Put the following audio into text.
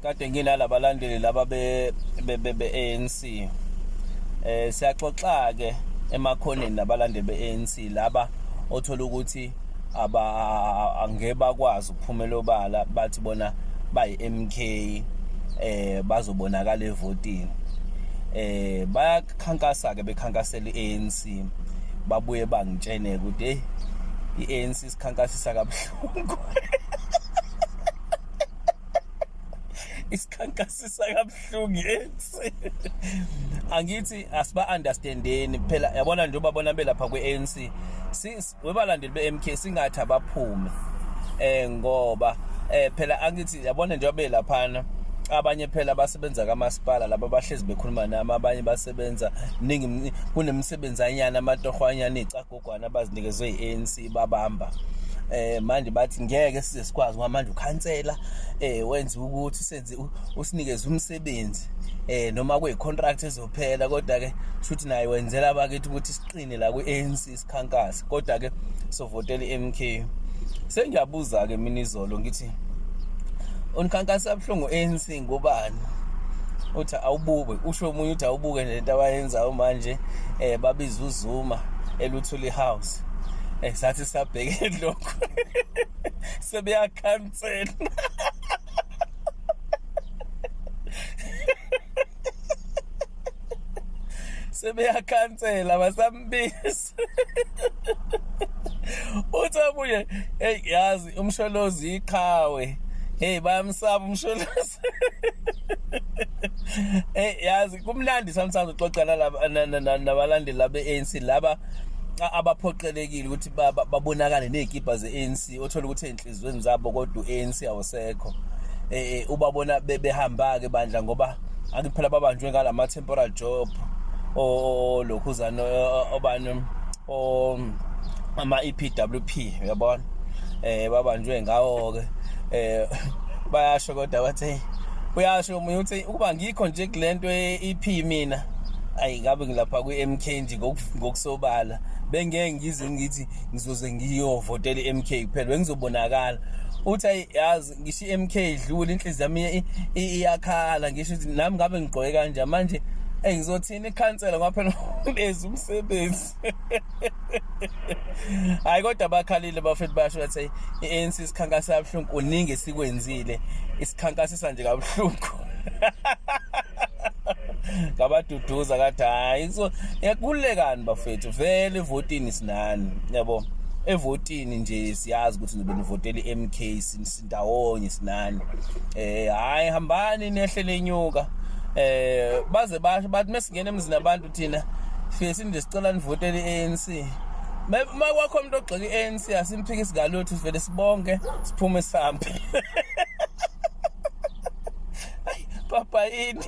kade nginalabalandeli laba be ANC. Siyaxoxa ke emakhoneni nabalandeli be-ANC laba othola ukuthi angeke bakwazi ukuphumela obala bathi bona bayi-MK bazobonakala evotini. Bayakhankasa ke bekhankasela i-ANC babuye bangitshene ukuthi i-ANC sikhankasisa kabuhlungu. Isikhankasisa kabuhlungu i-ANC. Angithi asiba-understandeni phela, yabona nje babona belapha kwe-ANC webalandeli be-MK singathi abaphume ngoba phela angithi yabona nje belaphana abanye phela basebenza kamasipala laba bahlezi bekhuluma nami, abanye basebenza ningi kunemisebenzi anyana amatohwanyana icagogwana abazinikezwe i-ANC babamba. Manje bathi ngeke size sikwazi ngoba manje ukhansela wenza ukuthi senze usinikeze umsebenzi noma kuyicontract ezophela, kodwa ke shuthi naye wenzela abakithi ukuthi siqine la kwi-ANC sikhankase, kodwa ke sovotela i-MK. Sengiyabuza ke mina izolo ngithi unikhankasa abhlungu ANC ngobani? Uthi awubuke, usho umunye uthi awubuke lento abayenzayo manje babiza uZuma eLuthuli House. Sathi sabheke lokho sebeyakhansela. Sebeyakhansela basambiza. Uthi abuye yazi umsholozi iqhawe. Bayamsaba umsholozi. Yazi kumnandi sometimes uxoxana nabalandeli labe-ANC laba abaphoqelekile ukuthi babonakale nezikipa ze-ANC, othola ukuthi enhlizweni zabo kodwa u-ANC awusekho. Ubabona behamba ke bandla ngoba akuphela babanjwe ngalama temporal job lokhuzana obani ama EPWP, uyabona. Babanjwe ngawo ke bayasho kodwa bathi uyasho umuntu uthi ukuba ngikho nje kulento e-EP mina ayi ngabe ngilapha kwi-MK nje ngokusobala bengeke ngize ngithi ngizoze ngiyovotela i-MK kuphela bengizobonakala. Uthi yazi ngisho i-MK idlula inhliziyo yami iyakhala, ngisho ukuthi nami ngabe ngigqoke kanje manje ngizothina ikhansela ngoba phela lezi umsebenzi. Hayi kodwa bakhalile bafethu bayasho ukuthi i-ANC sikhankasa kabuhlungu, uningi sikwenzile isikhankasisa nje kabuhlungu. Ngabaduduza kathi hayi so yakulekani bafethu vele evotini sinani, yabo evotini nje siyazi ukuthi nibe nivotela i-MK sindawonye sinani. Hayi hambani nehlele inyuka baze basho bathi mesingena emzini abantu thina fike sinde sicela nivotele i-ANC. Makwakho umuntu ogxeka i-ANC asimphikisi ngalutho sivele sibonke siphume sambe. Hayi papa yini.